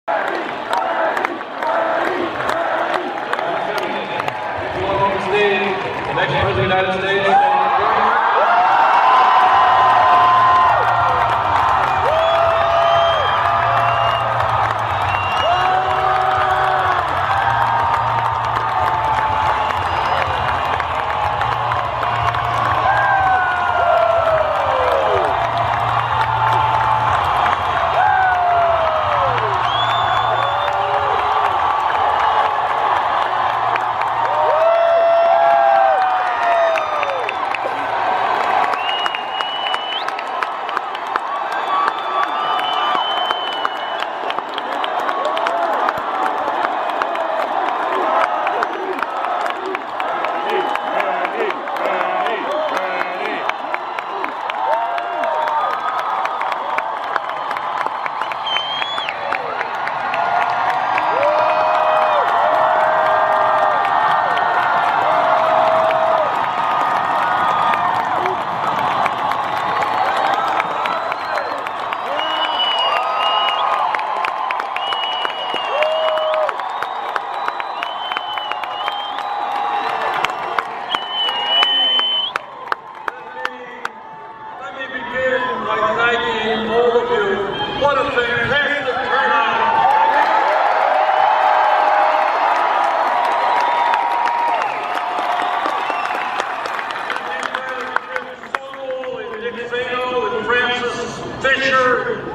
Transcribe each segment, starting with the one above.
Next President of the United States. What a fantastic turnout! And Francis Fisher,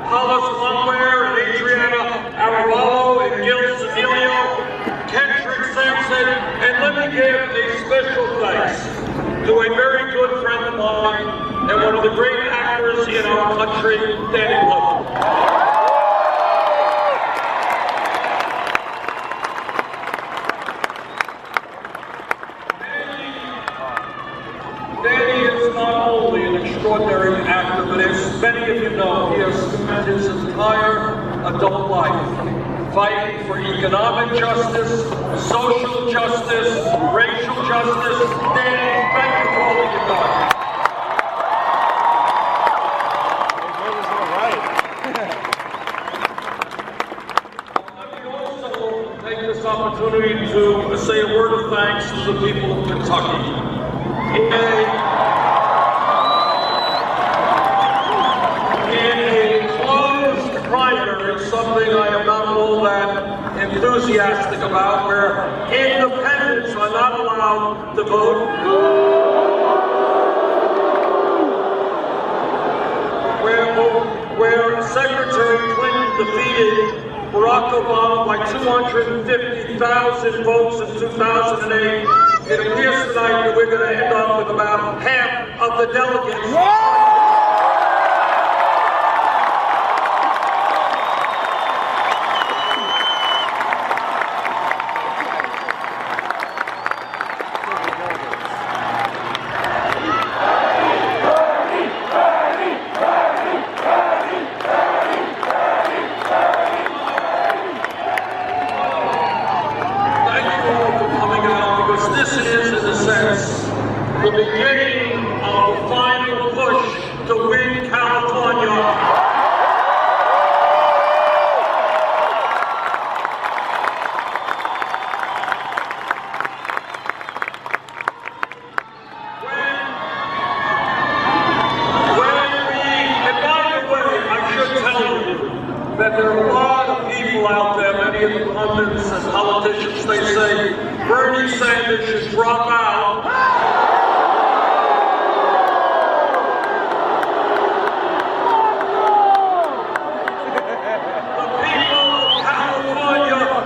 Hollis Longware, and Adriana Aravallo, and Gil Zanilio, Kendrick Sampson, and let me give a special thanks to a very good friend of mine and one of the great actors in our country, Danny Glover. Danny is not only an extraordinary actor, but as many of you know, he has spent his entire adult life fighting for economic justice, social justice, racial justice. Danny, thank you for all that you've done. Opportunity to say a word of thanks to the people of Kentucky. In a closed primary, something I am not all that enthusiastic about, where independents are not allowed to vote, where Secretary Clinton defeated Barack Obama by 250,000 votes in 2008. It appears tonight that we're going to end up with about half of the delegates. The beginning of the final push to win California. And by the way, I should tell you that there are a lot of people out there, many of the pundits and politicians, they say Bernie Sanders should drop out.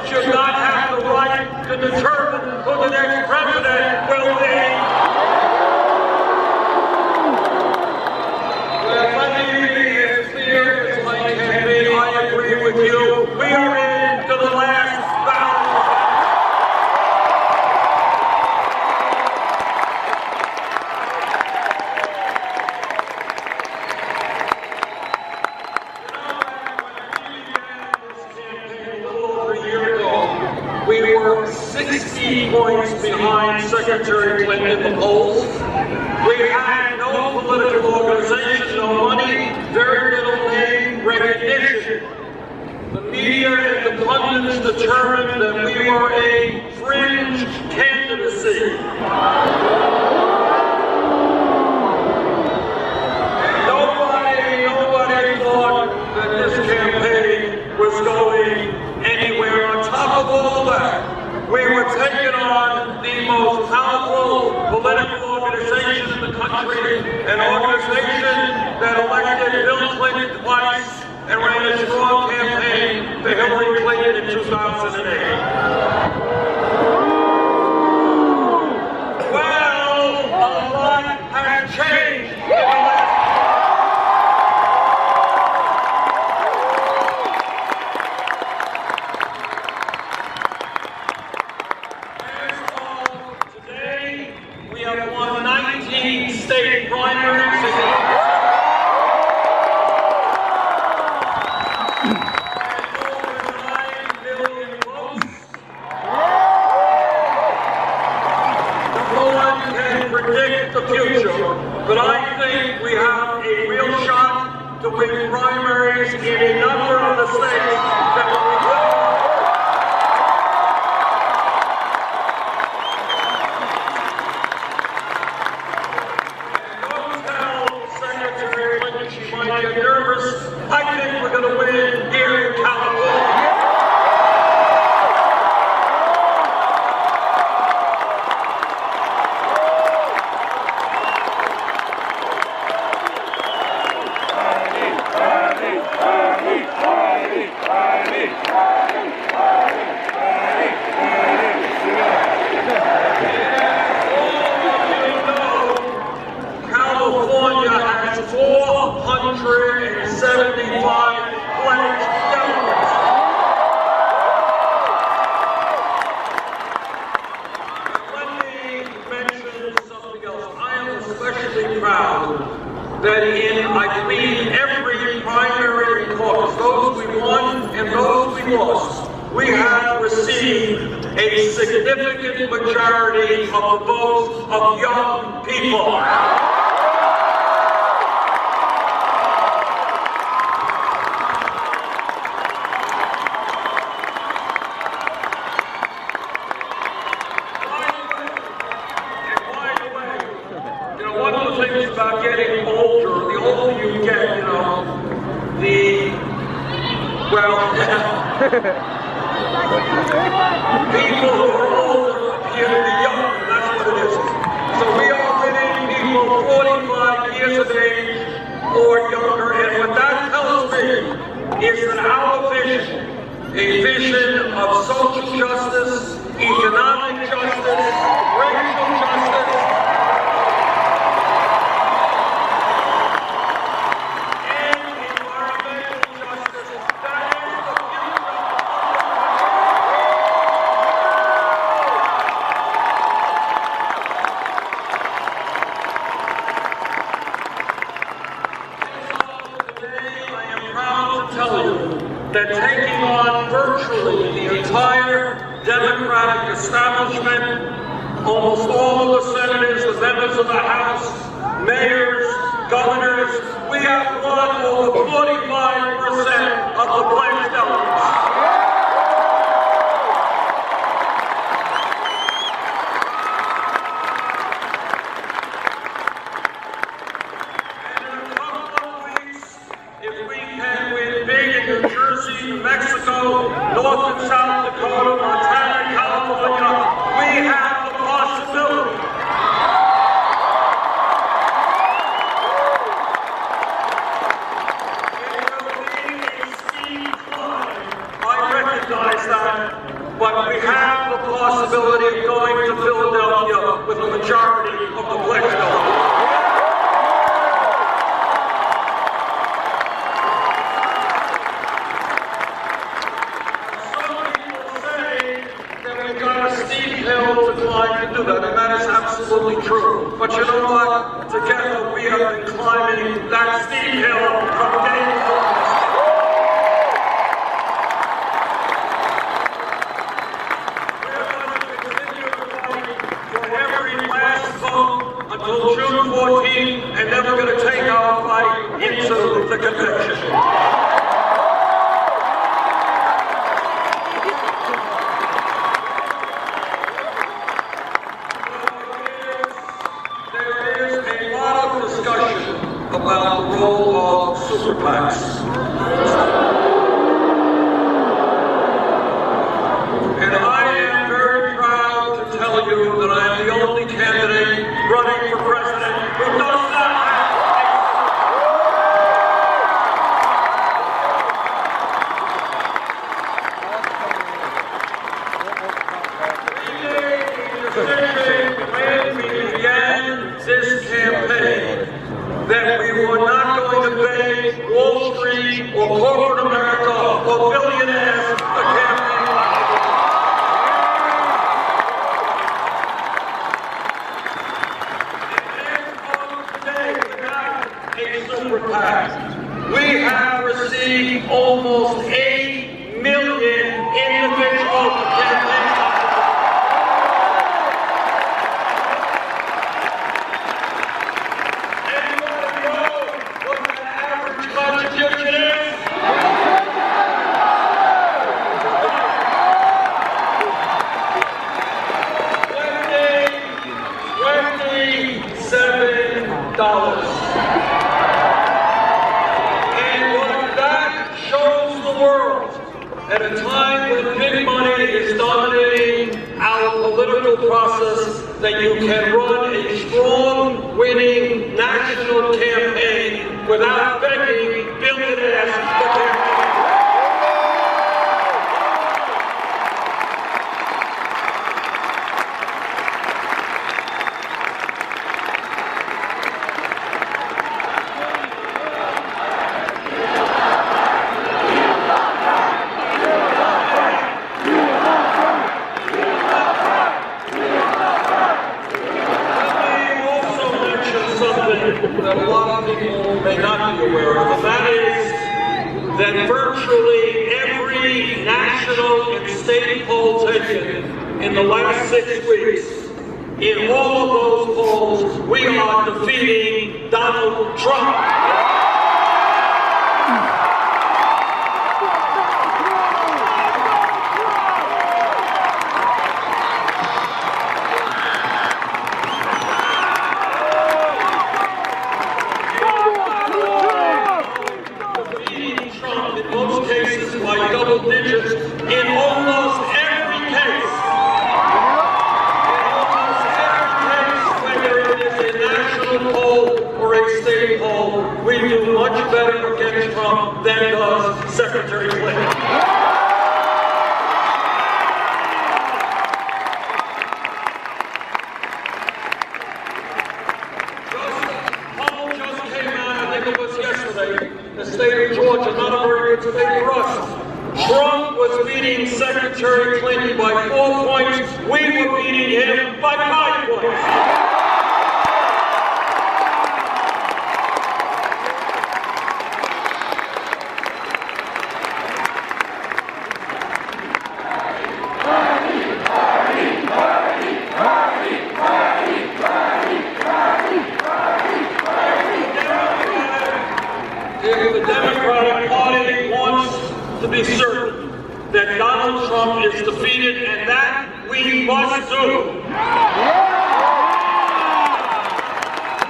Should not have the right to determine who the next president will be. Well, let me be as clear as I can be. I agree with you. We are into the last battle. We were 60 points behind Secretary Clinton in the polls. We had no political organization, no money, very little name recognition. The media and the determined that we were a fringe candidacy. Nobody thought that this campaign was going anywhere. On top of all that, we were taking on the most powerful political organization in the country, an organization that elected Bill Clinton twice and ran a strong campaign for Hillary Clinton in 2008. Well, a lot has changed in the last state primaries and over 9 million votes. No one can predict the future, but I think we have a real shot to win primaries in a number of the states that we will. Get nervous. I think we're going to win here in California. California has 475 pledged delegates. Let me mention something else. I am especially proud that in, I believe, every primary and caucus, those we won and those we lost, we have received a significant majority of the votes of young people. About getting older, the older you get, people who are older appear to be young, that's what it is. So we are winning people 45 years of age or younger, and what that tells me is that our vision, a vision of social justice, economic justice, racial justice, that taking on virtually the entire Democratic establishment, almost all of the senators, the members of the House, mayors, governors, we have won over 45% of the pledged delegates. New Jersey, New Mexico, North and South Dakota, Montana, California, we have the possibility. It will be a steep climb, I recognize that, but we have the possibility of going to Philadelphia with a majority of the pledged delegates. To climb to do that, and that is absolutely true. But you know what? Together we have been climbing that steep hill from day one. We're going to continue to fight for every last vote until June 14th, and then we're going to take our fight into the convention. about the role of super PACs. And I am very proud to tell you that I am the only candidate running for president who does not have when we began this campaign that we were not going to beg Wall Street or corporate America or billionaires a campaign like today, a super PAC. We have received almost 8 million individual campaign. $27. And what that shows the world at a time when big money is dominating our political process, that you can run a strong, winning national campaign without begging billionaires for campaign. That a lot of people may not be aware of, and that is that virtually every national and state poll taken in the last 6 weeks, in all of those polls, we are defeating Donald Trump. By double digits in almost every case. In almost every case, whether it is a national poll or a state poll, we do much better against Trump than does Secretary Clinton. Just came out, I think it was yesterday, the state of Georgia, not a very good state for us. Trump was beating Secretary Clinton by 4 points. We were beating him by 5 points. If the Democratic Party wants to be certain that Donald Trump is defeated, and that we must do.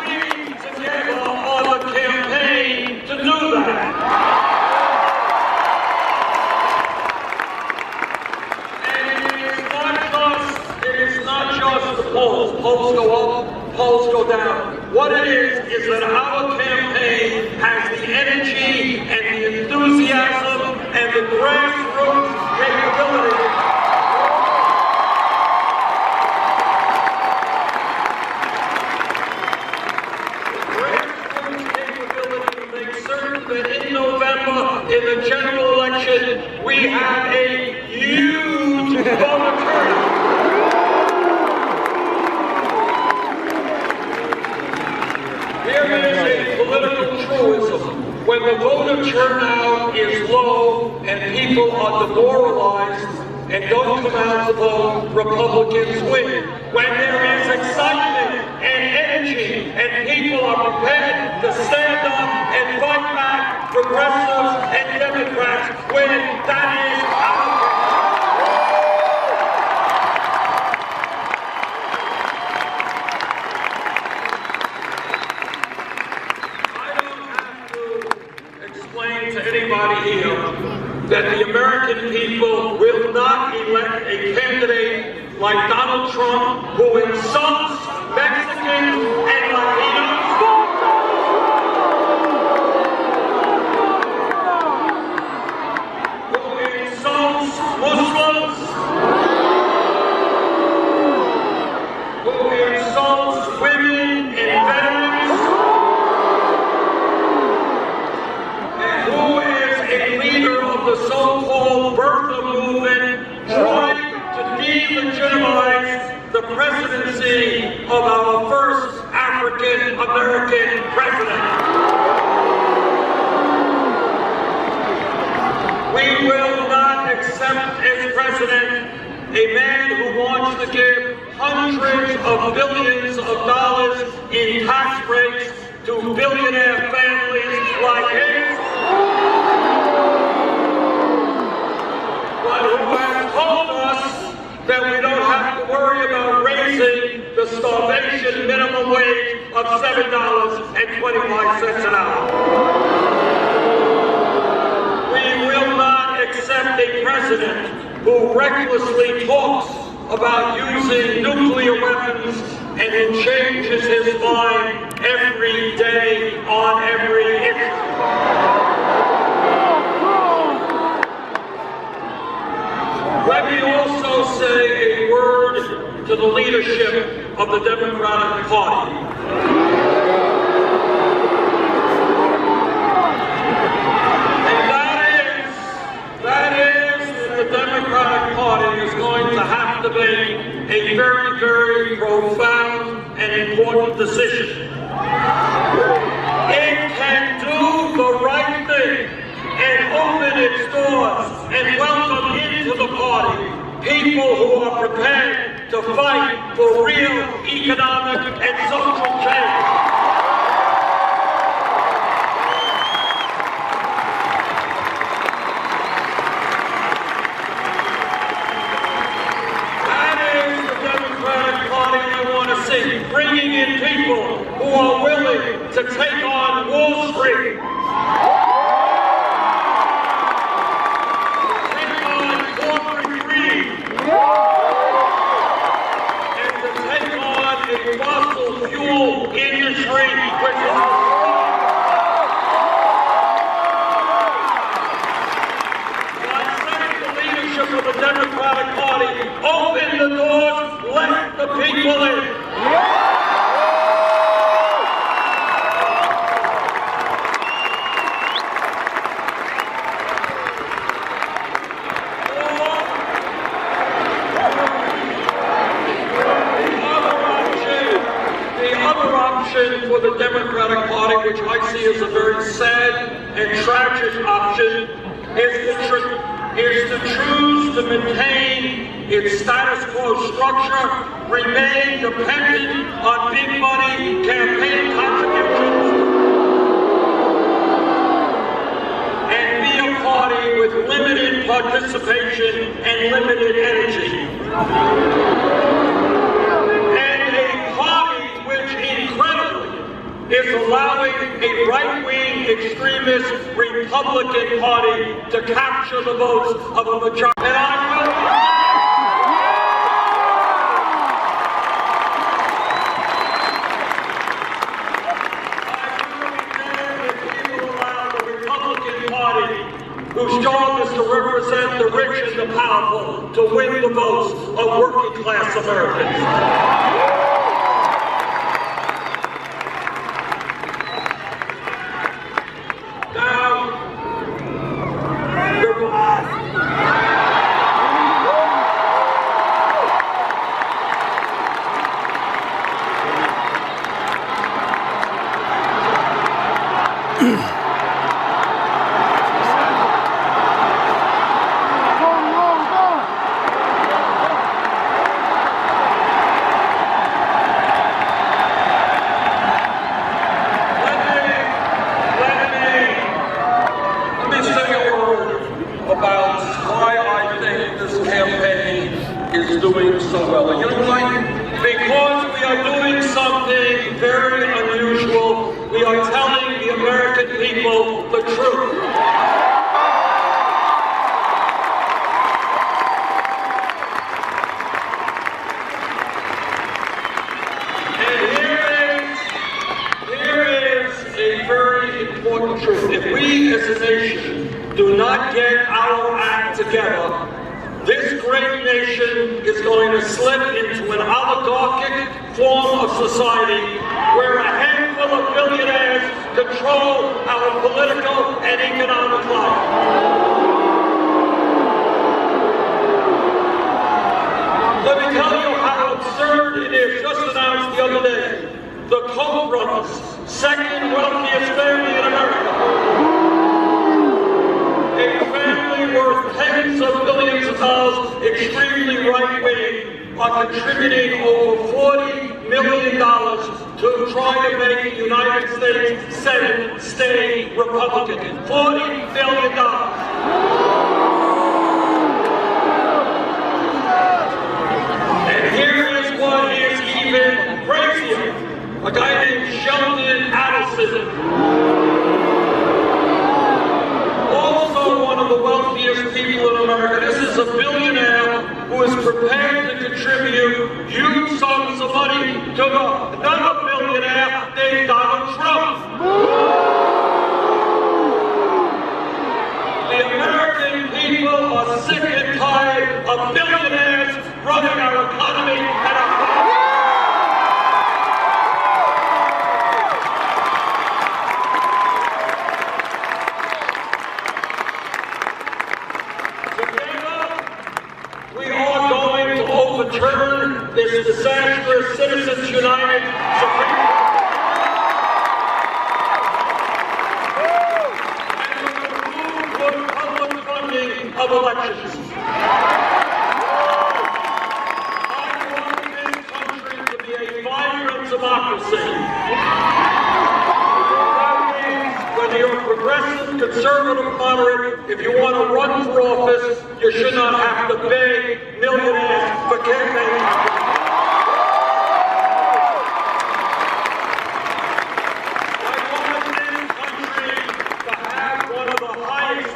We together are the campaign to do that. And it is not just the polls. Polls go up, polls go down. What it is that our campaign has the energy and the enthusiasm and the grassroots capability to make certain that in November, in the general election, we have a huge voter turnout. There is a political truism. When the voter turnout is low and people are demoralized and don't come out to vote, Republicans win. When there is excitement and energy and people are prepared to stand up and fight back, progressives and Democrats win. That is our to anybody here that the American people will not elect a candidate like Donald Trump who insults Mexicans and Latinos. Muslims, who insults women and veterans, and who is a leader of the so-called birther movement trying to delegitimize the presidency of our first African-American president. We will not accept as president a man who wants to give hundreds of billions of dollars in tax breaks to billionaire families like his, but who has told us that we don't have to worry about raising the starvation minimum wage of $7.25 an hour. We will not accept a president who recklessly talks about using nuclear weapons and who changes his mind every day on every issue. Let me also say a word to the leadership of the Democratic Party. The Democratic Party is going to have to make a very, very profound and important decision. It can do the right thing and open its doors and welcome into the party people who are prepared to fight for real economic and social change. Bringing in people who are willing to take on Wall Street, take on corporate greed, and to take on a fossil fuel industry which is the leadership of the Democratic Party. Open the doors, let the people in. For the Democratic Party, which I see as a very sad and tragic option, is to choose to maintain its status quo structure, remain dependent on big money campaign contributions, and be a party with limited participation and limited energy. Is allowing a right-wing extremist Republican Party to capture the votes of a majority. And I will allow the Republican Party, whose job is to represent the rich and the powerful, to win the votes of working-class Americans. Is doing so well. And you know why? Because we are doing something very unusual. We are telling the American people the truth. truth. If we as a nation do not get our act together, this great nation is going to slip into an oligarchic form of society where a handful of billionaires control our political and economic life. Let me tell you how absurd it is. Just announced the other day, the Koch brothers, second wealthiest family in America, a family worth tens of billions of dollars, extremely right-wing, are contributing over $40 million to try to make the United States Senate stay Republican. $40 million. And here is what is even crazier. A guy named Sheldon Adelson, also one of the wealthiest people in America. This is a billionaire who is prepared to contribute huge sums of money to another billionaire named Donald Trump. The American people are sick and tired of billionaires running our economy and our overturn this disastrous Citizens United Supreme Court. And remove good public funding of elections. I want this country to be a vibrant democracy. That means whether you're progressive, conservative, moderate, if you want to run for office, you should not have to beg millionaires for campaign. I want this country to have one of the highest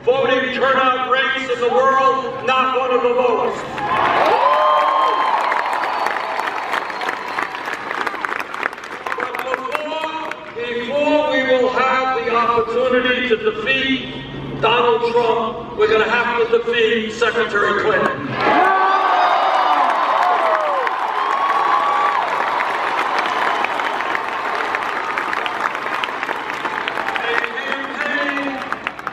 voting turnout rates in the world, not one of the lowest. But before we will have the opportunity to defeat Donald Trump, we're going to have to defeat Secretary Clinton.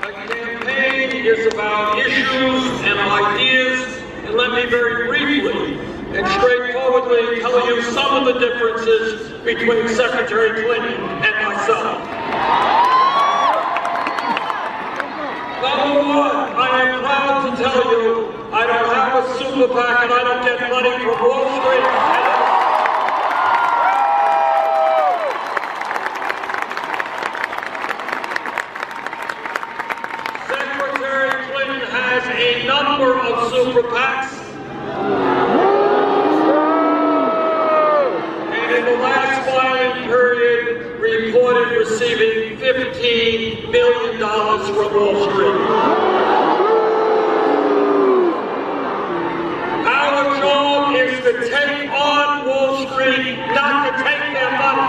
A campaign is about issues and ideas, and let me very briefly and straightforwardly tell you some of the differences between Secretary Clinton and myself. Number one, I am proud to tell you I don't have a super PAC and I don't get money from Wall Street. Secretary Clinton has a number of super PACs. And in the last filing period, reported receiving $15 million from Wall Street. Our job is to take on Wall Street, not to take their money.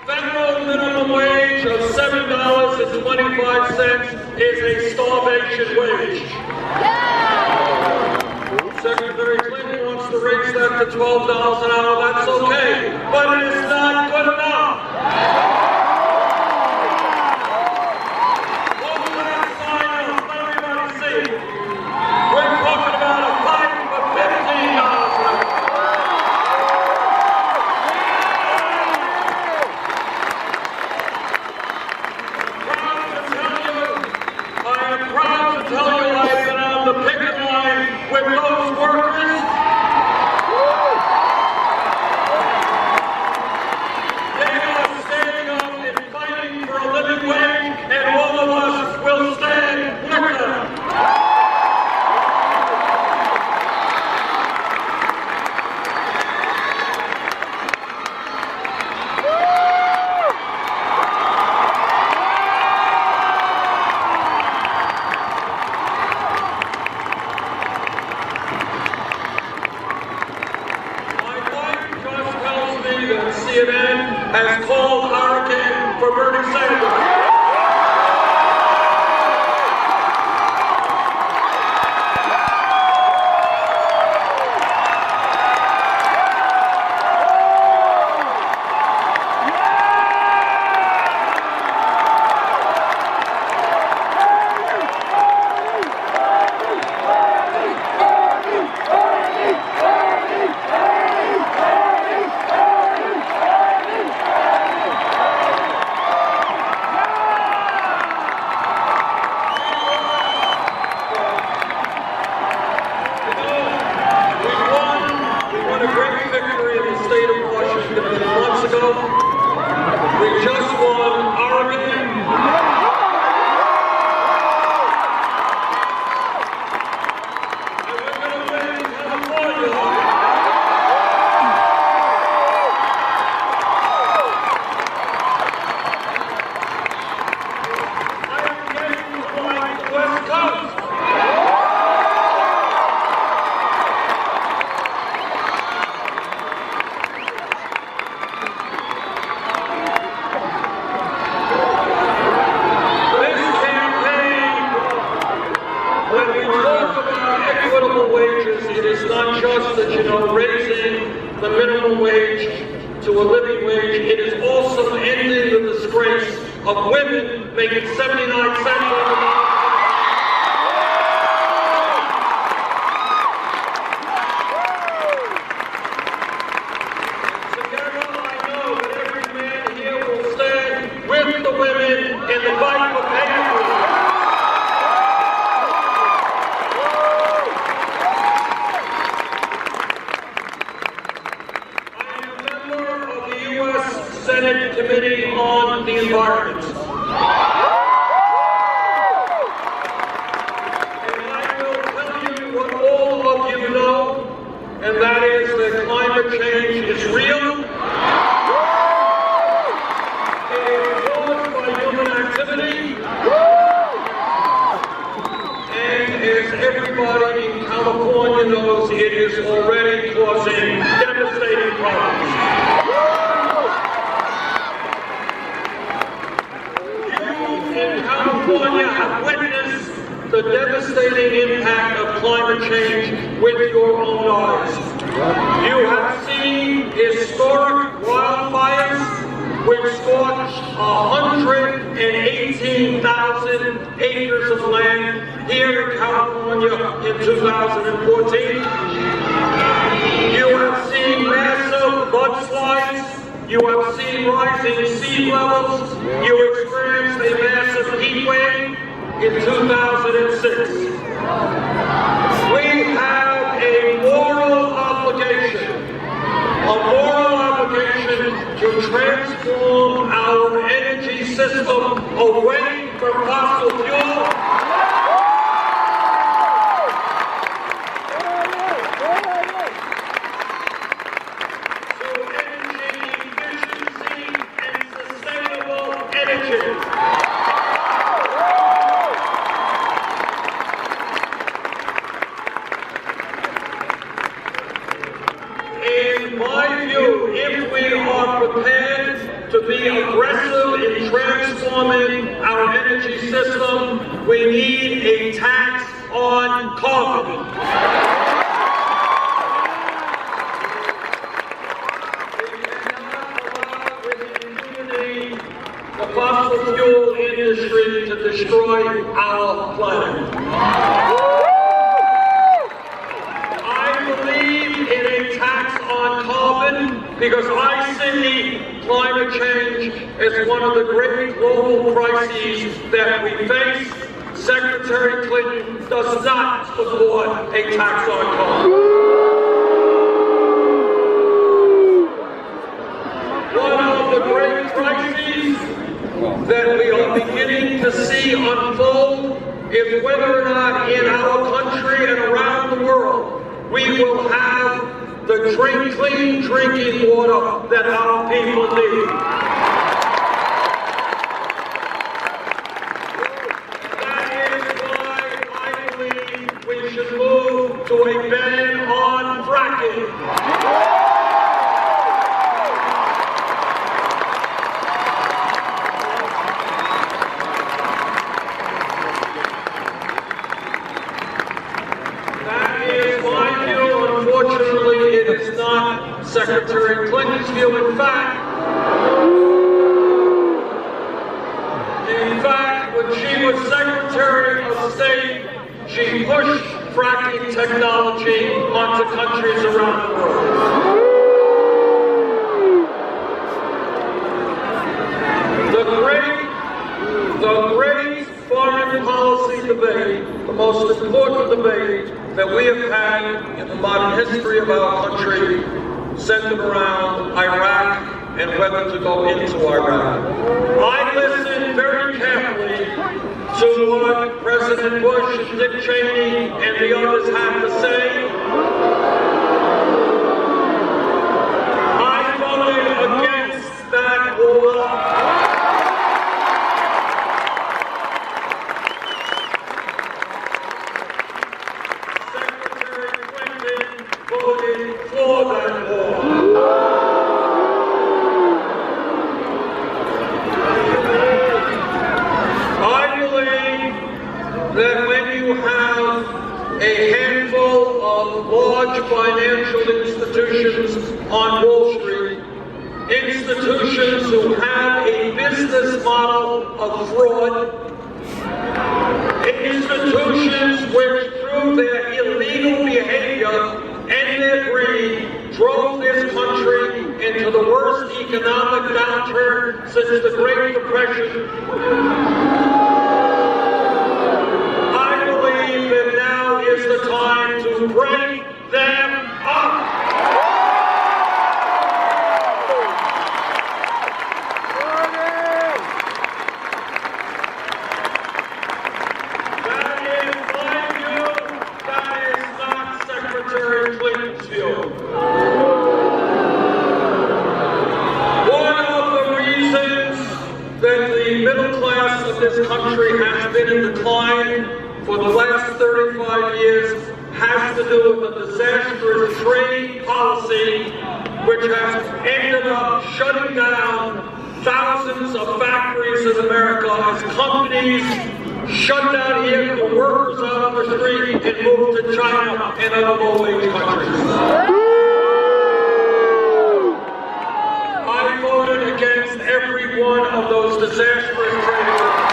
Federal minimum wage of $7.25 is a starvation wage. Secretary Clinton wants to raise that to $12 an hour. That's okay, but it is not good enough. Hold that sign up, let everybody see it. We're talking about a fight for $15 an hour. I am proud to tell you I've been on the picket line with those workers. They are standing has called Oregon for Bernie Sanders. We just won Oregon. And we're going to win California. I am getting to like the West Coast. It is not just that, raising the minimum wage to a living wage. It is also ending the disgrace of women making 79 cents on the dollar. Together, I know that every man here will stand with the women in the fight for pay equity. Senate Committee on the Environment. And I will tell you what all of you know, and that is that climate change is real. It is caused by human activity. And as everybody in California knows, it is already causing devastating problems. California have witnessed the devastating impact of climate change with your own eyes. You have seen historic wildfires which scorched 118,000 acres of land here in California in 2014. You have seen massive mudslides. You have seen rising sea levels. You experienced a massive heat wave in 2006. We have a moral obligation to transform our energy system away from fossil fuel. In my view, if we are prepared to be aggressive in transforming our energy system, we need a tax on carbon. We cannot allow with impunity the fossil fuel industry to destroy our planet. On carbon, because I see climate change as one of the great global crises that we face. Secretary Clinton does not support a tax on carbon. One of the great crises that we are beginning to see unfold is whether or not in our country and around the world we will have the clean drinking water that our people need. That is why I believe we should move to a ban on fracking. Secretary Clinton's view. In fact, when she was Secretary of State, she pushed fracking technology onto countries around the world. The great foreign policy debate, the most important debate that we have had in the modern history of our country, centered around Iraq and whether to go into Iraq. I listened very carefully to what President Bush, Dick Cheney, and the others had to say. I voted against that war. Secretary Clinton voted for that war. That when you have a handful of large financial institutions on Wall Street, institutions who have a business model of fraud, institutions which through their illegal behavior and their greed drove this country into the worst economic downturn since the Great Depression. Is the time to break them up. That is my view. That is not Secretary Clinton's view. One of the reasons that the middle class of this country has been in decline for the last 35 years has to do with a disastrous trade policy which has ended up shutting down thousands of factories in America as companies shut down here, the workers out on the street, and moved to China and other low-wage countries. I voted against every one of those disastrous trade policies.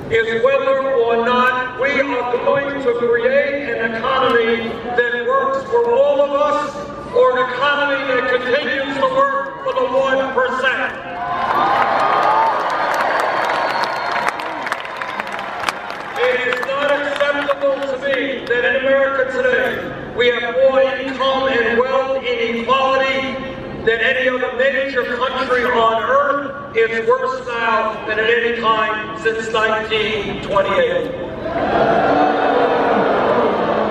Is whether or not we are going to create an economy that works for all of us, or an economy that continues to work for the 1%. It is not acceptable to me that in America today we have more income and wealth inequality than any other major country on earth. It's worse now than at any time since 1928.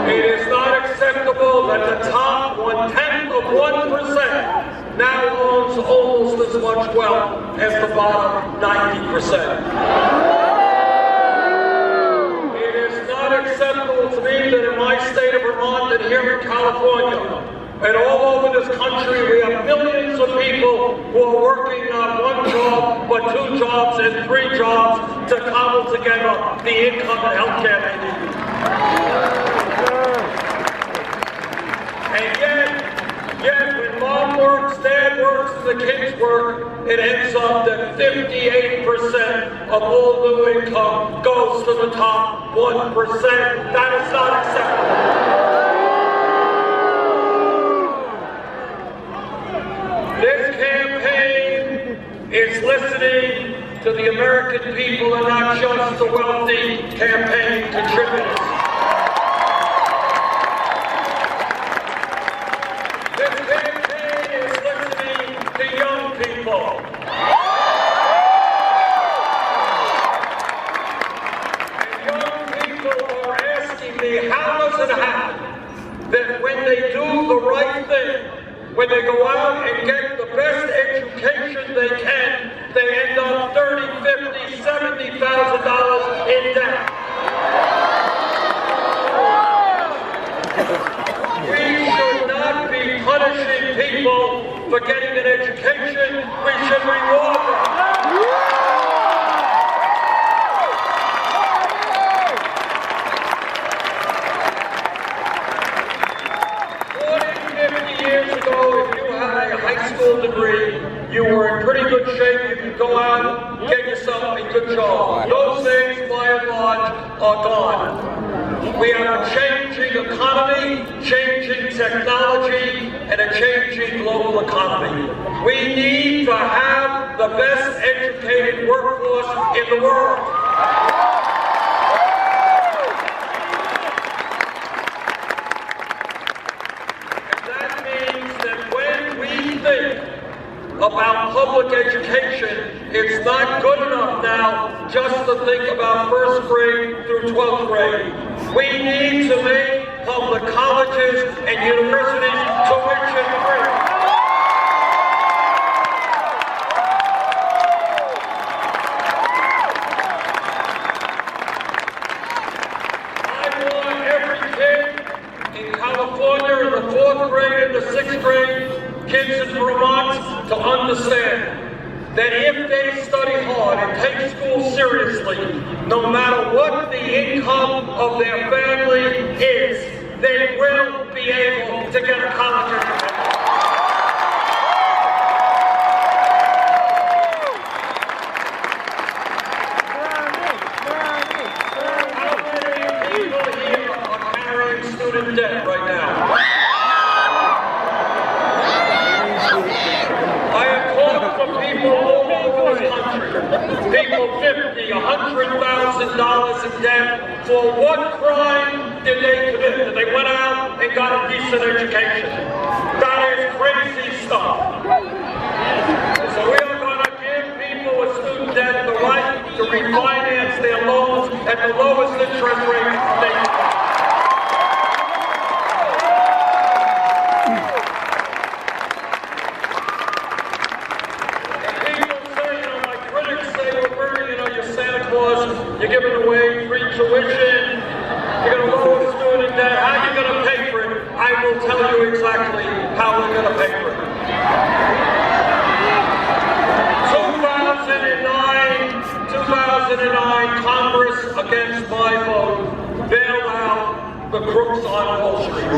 It is not acceptable that the top 1/10 of 1% now owns almost as much wealth as the bottom 90%. It is not acceptable to me that in my state of Vermont and here in California, and all over this country, we have millions of people who are working not one job, but 2 jobs and 3 jobs to cobble together the income and health care they need. And yet, when mom works, dad works, and the kids work, it ends up that 58% of all new income goes to the top 1%. That is not acceptable. This campaign is listening to the American people and not just the wealthy campaign contributors. This campaign is listening to young people. And young people are asking me, how does it happen that when they do the right thing, when they go out and get the best education they can, they end up $30,000, $50,000, $70,000 in debt. We people for getting an education, we should reward them. 40, 50 years ago, if you had a high school degree, you were in pretty good shape. You could go out, get yourself a good job. Those things, by and large, are gone. We have a changing economy, changing technology, and a changing global economy. We need to have the best educated workforce in the world. And that means that when we think about public education, it's not good enough now just to think about first grade through 12th grade. We need to make public colleges and universities tuition free. I want every kid in California in the 4th grade and the 6th grade, kids in Vermont, to understand that if they study hard and take school seriously, no matter what the income of their family is, they will be able to get a college education. How many people here are carrying student debt right now? People all over this country, people $50,000, $100,000 in debt. For what crime did they commit? That they went out and got a decent education. That is crazy stuff. So we are going to give people with student debt the right to refinance their loans at the lowest interest rate they can. You're giving away free tuition, you're going to lower student debt, how are you going to pay for it? I will tell you exactly how we're going to pay for it. 2009, Congress, against my vote, bailed out the crooks on Wall Street.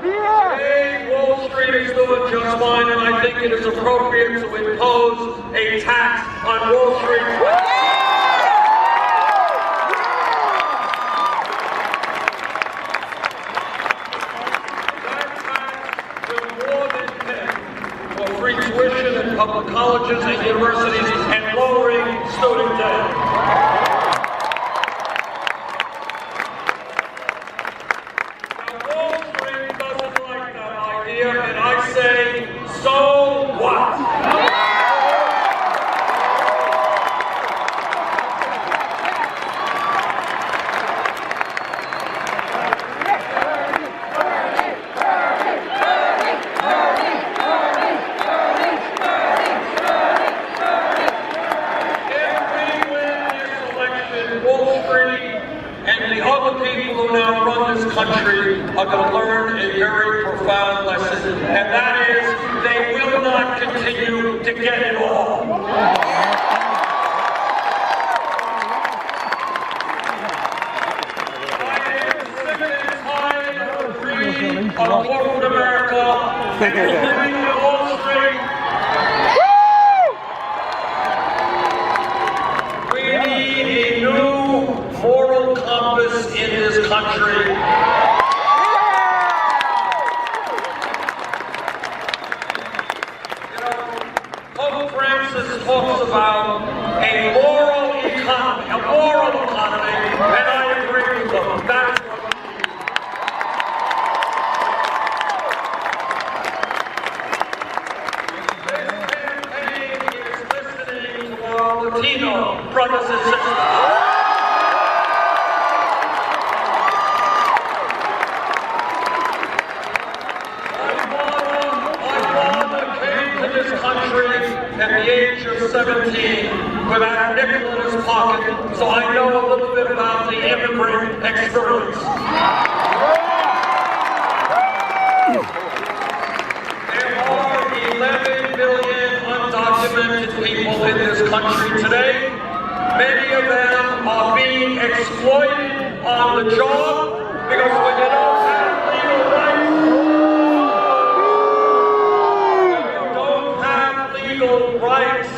Today, Wall Street is doing just fine, and I think it is appropriate to impose a tax on Wall Street. Free tuition in public colleges and universities and lowering student debt. Now, Wall Street doesn't like that idea, and I say, so what? Country are going to learn a very profound lesson, and that is they will not continue to get it all. I am sick and tired of the greed of corporate America and living in Wall Street. We need a new moral compass in this country. Talks about a moral economy, and I agree with them. That's what this campaign is listening to our Latino brothers and sisters. At the age of 17, without a nickel in his pocket, so I know a little bit about the immigrant experience. undocumented people in this country today. Many of them are being exploited on the job because when you don't have legal rights,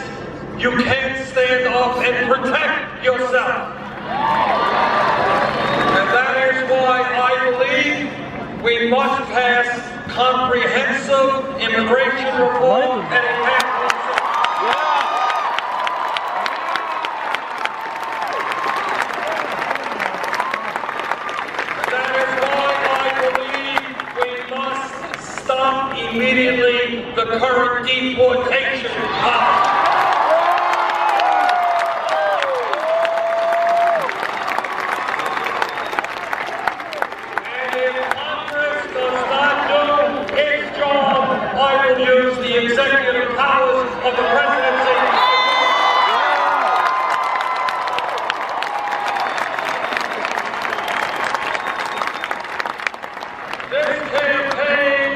you can't stand up and protect yourself. And that is why I believe we must pass comprehensive immigration reform and enhancement. And that is why I believe we must stop immediately the current deportation policy. Use the executive powers of the presidency. This campaign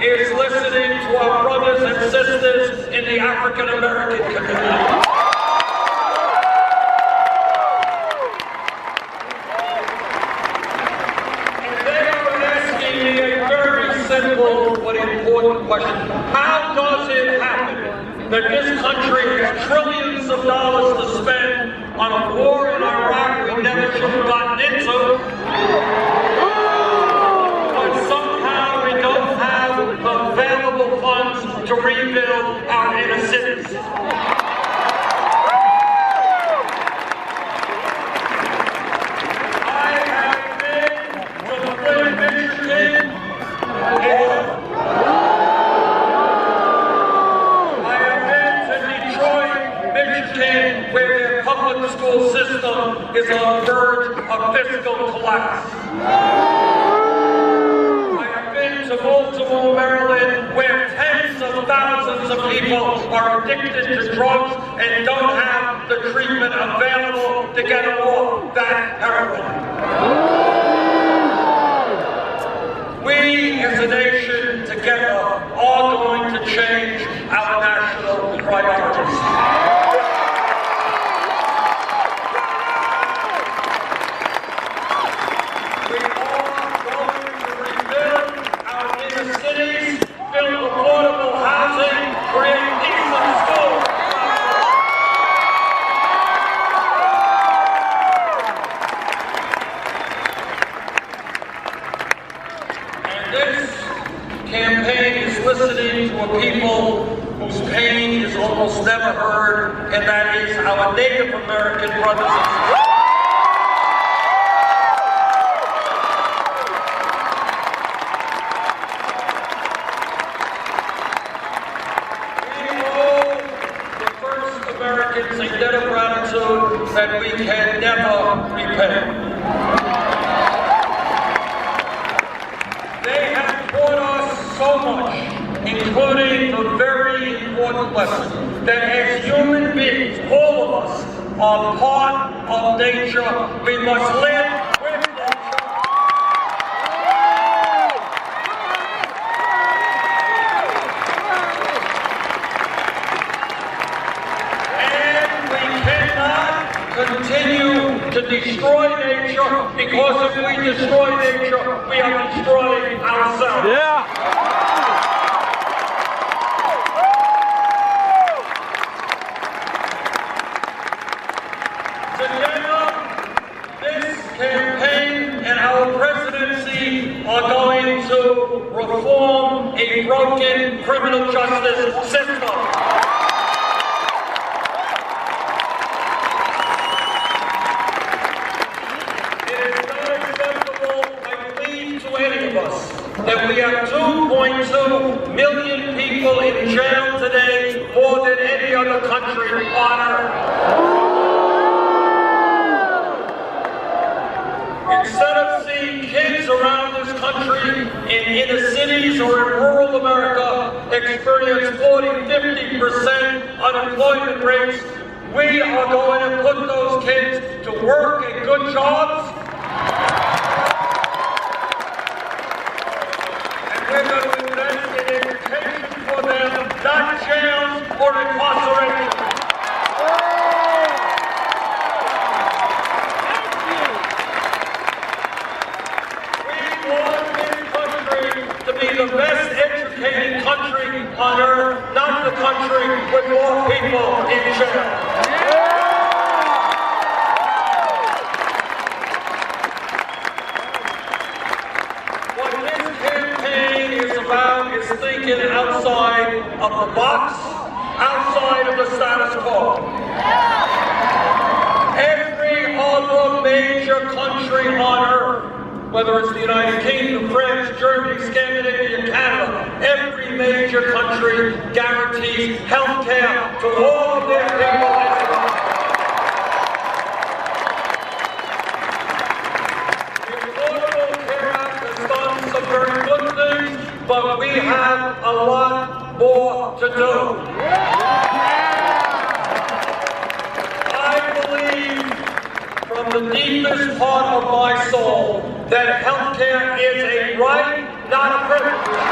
is listening to our brothers and sisters in the African American community. Simple but important question. How does it happen that this country has trillions of dollars to spend on a war in Iraq we never should have gotten into, but somehow we don't have available funds to rebuild our inner cities? Where their public school system is on the verge of fiscal collapse. I have been to Baltimore, Maryland, where tens of thousands of people are addicted to drugs and don't have the treatment available to get them off that heroin. We as a nation together are going to change our national priorities. Cities, build affordable housing, create decent schools. And this campaign is listening to a people whose pain is almost never heard, and that is our Native American brothers and sisters. Americans a debt of gratitude that we can never repay. They have taught us so much, including the very important lesson that as human beings, all of us are part of nature. We must live with nature. Continue to destroy nature, because if we destroy nature, we are destroying ourselves. Yeah. Together, this campaign and our presidency are going to reform a broken criminal justice system. That we have 2.2 million people in jail today, more than any other country on earth. Instead of seeing kids around this country in inner cities or in rural America experience 40–50% unemployment rates, we are going to put those kids to work in good jobs. We're going to invest in education for them, not jails or incarceration. thinking outside of the box, outside of the status quo. Every other major country on earth, whether it's the United Kingdom, France, Germany, Scandinavia, Canada, every major country guarantees health care to all of their people. Very good things, but we have a lot more to do. I believe from the deepest part of my soul that healthcare is a right, not a privilege.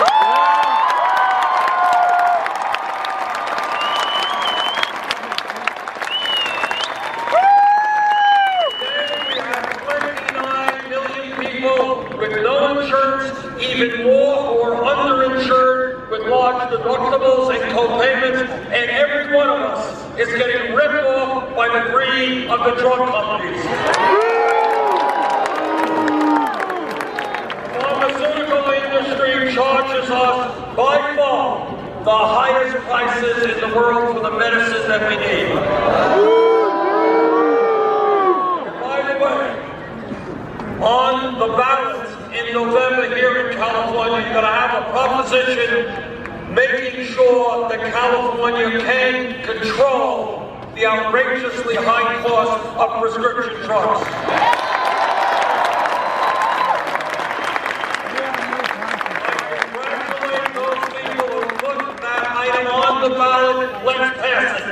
With no insurance, even more who are underinsured with large deductibles and co-payments, and every one of us is getting ripped off by the greed of the drug companies. The pharmaceutical industry charges us by far the highest prices in the world for the medicine that we need. On the ballot in November here in California, you're going to have a proposition making sure that California can control the outrageously high cost of prescription drugs. I congratulate those people who put that item on the ballot. Let's pass it.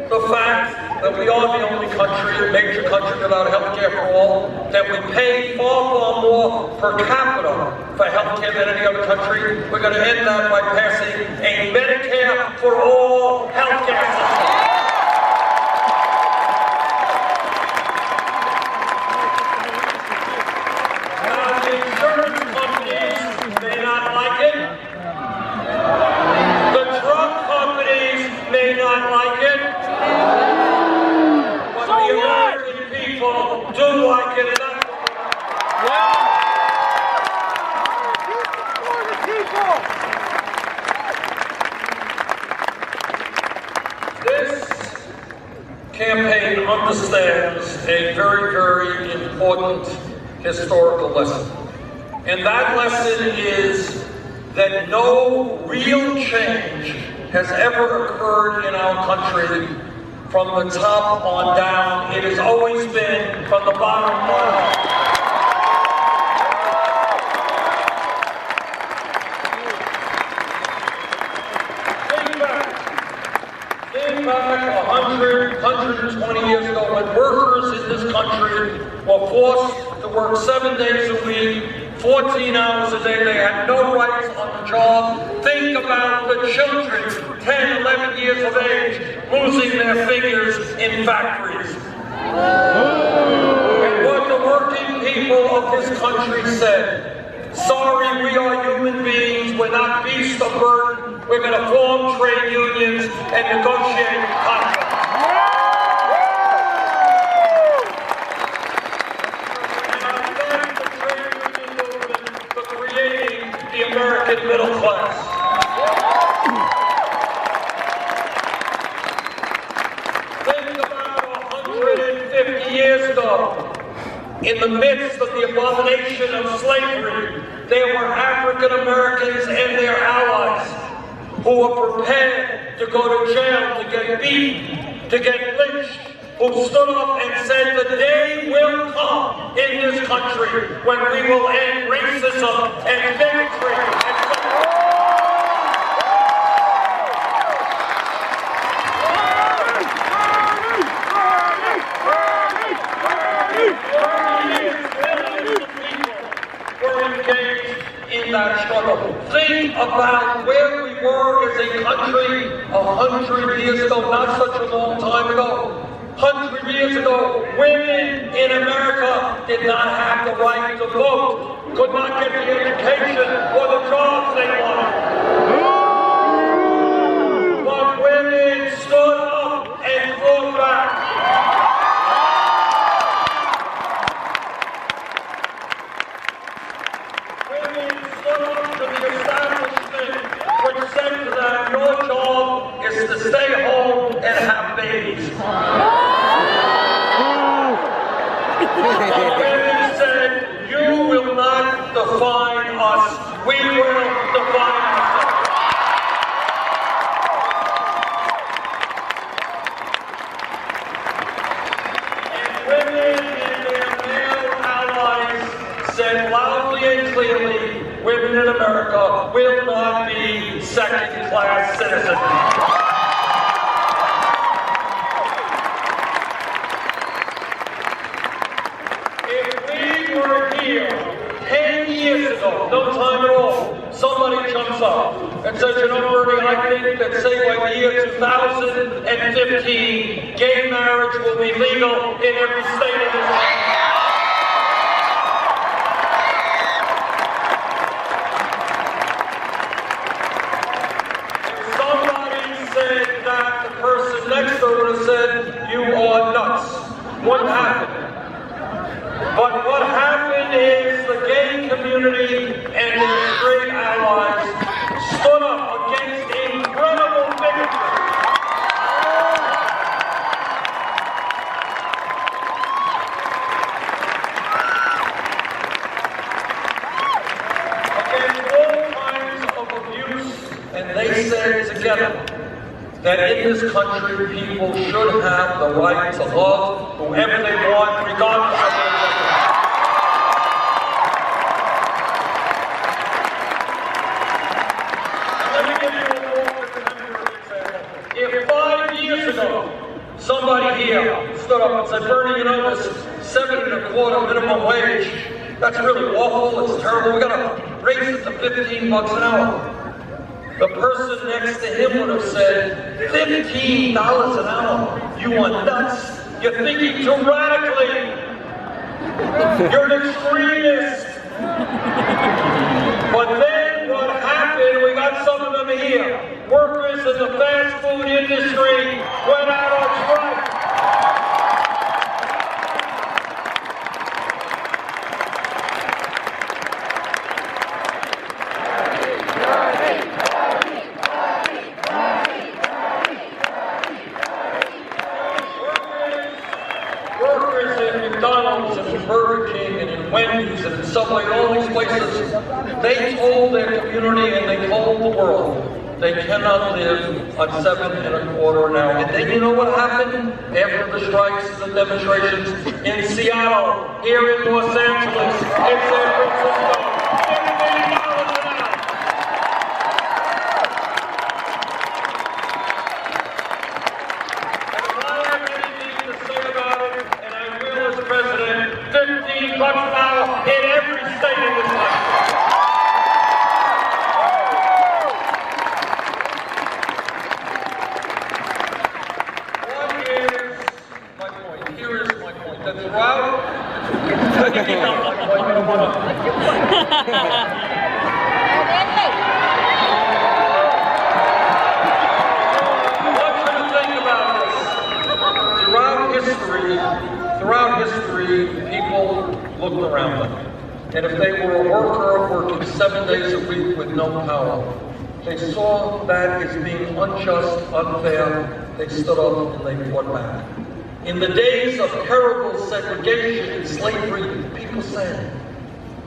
The fact that we are the only country, major country without health care for all, that we pay far more per capita for health care than any other country. We're going to end that by passing a Medicare for all health care system. Now, the insurance companies may not like it. The drug companies may not like it. Do like it enough. This campaign understands a very important historical lesson. And that lesson is that no real change has ever occurred in our country from the top on down. It has always been from the bottom up. Think back 120 years ago when workers in this country were forced to work 7 days a week, 14 hours a day. They had no rights on the job. Think about the children, 10, 11 years of age, losing their fingers in factories. And what the working people of this country said, sorry, we are human beings, we're not beasts of burden, we're going to form trade unions and negotiate contracts. The American middle class. Think about 150 years ago, in the midst of the abomination of slavery, there were African Americans and their allies who were prepared to go to jail, to get beaten, to get lynched, who stood up and said the day will come in this country when we will end racism and bigotry and in that struggle. Think about where we were as a country 100 years ago, not such a long time ago. 100 years ago, women in America did not have the right to vote, could not get the education or the jobs they wanted. But women stood up and fought back. second-class citizen. If we were here 10 years ago, no time at all, somebody jumps up and says, you know, Bernie, I think that say by the year 2015, gay marriage will be legal in every state of this country. Next door would have said, you are nuts. What happened? But what happened is the gay community and their straight allies stood up against incredible bigotry. Against all kinds of abuse, and they said together, that in this country, people should have the right to love whoever they want, regardless of their gender. Let me give you a more contemporary example. If 5 years ago, somebody here stood up and said, Bernie, you know, this $7.25 minimum wage, that's really awful, it's terrible, we gotta raise it to $15 an hour. The person next to him would have said, $15 an hour? You are nuts. You're thinking too radically. You're an extremist. But then what happened, we got some of them here. Workers in the fast food industry went out on strike. Burger King and in Wendy's and in Subway, all these places, they told their community and they told the world they cannot live on $7.25 an hour. And then you know what happened after the strikes and the demonstrations in Seattle, here in Los Angeles, in San Francisco, $15 an hour. And if I have anything to say about it, and I will as president, $15 an hour in every state in this country. What is my point? Here is my point. That throughout, what should you think about this? Throughout history, people looked around them. And if they were a worker working 7 days a week with no power, they saw that as being unjust, unfair. They stood up and they fought back. In the days of terrible segregation and slavery, people said,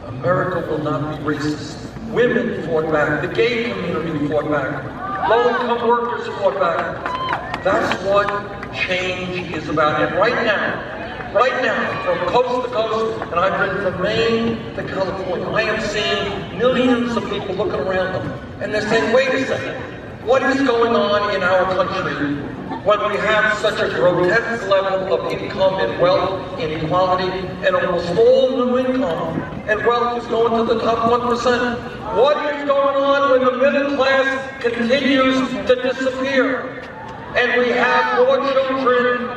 America will not be racist. Women fought back. The gay community fought back. Low-income workers fought back. That's what change is about. And right now, from coast to coast, and I've been from Maine to California, I am seeing millions of people looking around them, and they're saying, wait a second, what is going on in our country when we have such a grotesque level of income and wealth inequality, and almost all new income and wealth is going to the top 1%? What is going on when the middle class continues to disappear? And we have more children.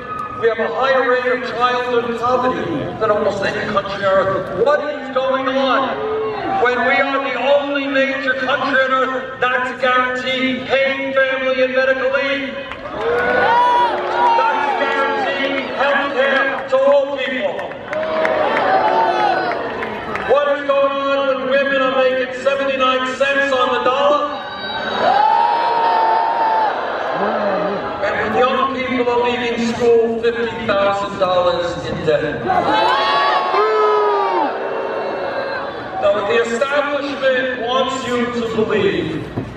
We have a higher rate of childhood poverty than almost any country on earth. What is going on when we are the only major country on earth not to guarantee paid family and medical aid? Not to guarantee health care to all people? What is going on when women are making 79 cents on the dollar? Young people are leaving school $50,000 in debt. Now, what the establishment wants you to believe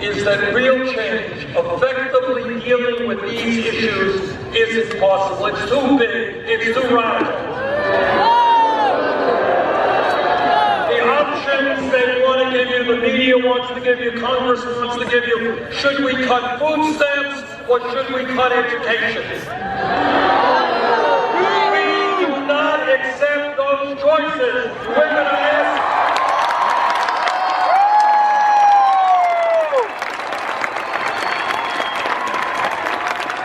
is that real change, effectively dealing with these issues, isn't possible. It's too big, it's too radical. The options they want to give you, the media wants to give you, Congress wants to give you. Should we cut food stamps or should we cut education? We do not accept those choices. We're going to ask.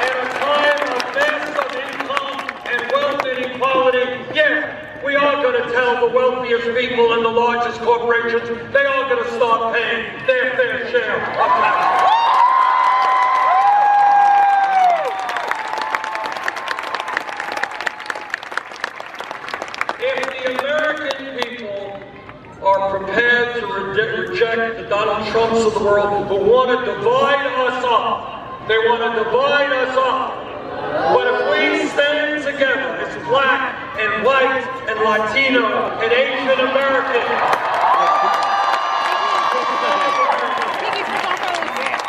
At a time of massive income and wealth inequality, yes, we are going to tell the wealthiest people and the largest corporations they are going to start paying their fair share of taxes. If the American people are prepared to reject the Donald Trumps of the world who want to divide us up, they want to divide us up. But if we stand together as black and white and Latino and Asian American,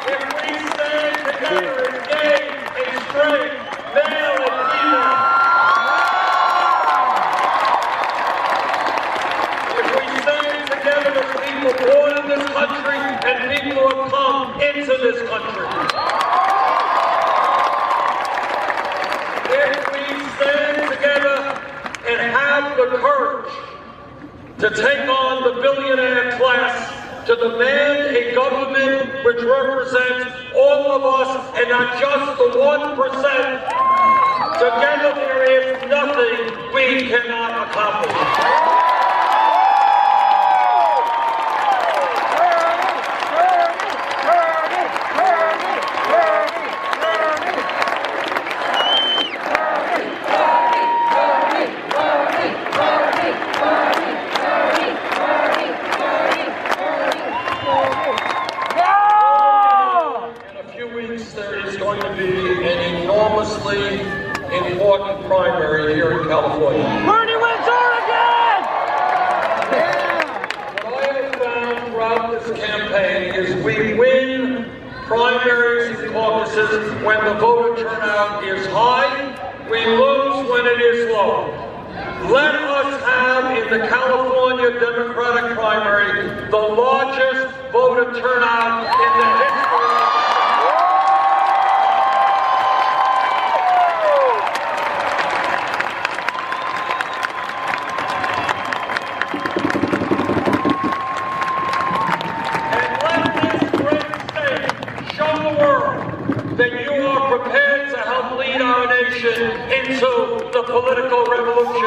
if we stand together as gay and straight, male and female, if we stand together as people born in this country and people who have come into this country, and have the courage to take on the billionaire class, to demand a government which represents all of us and not just the 1%. Together there is nothing we cannot accomplish. Important primary here in California. Bernie wins Oregon! What I have found throughout this campaign is we win primaries and caucuses when the voter turnout is high, we lose when it is low. Let us have in the California Democratic primary the largest voter turnout in the history of that you are prepared to help lead our nation into the political revolution.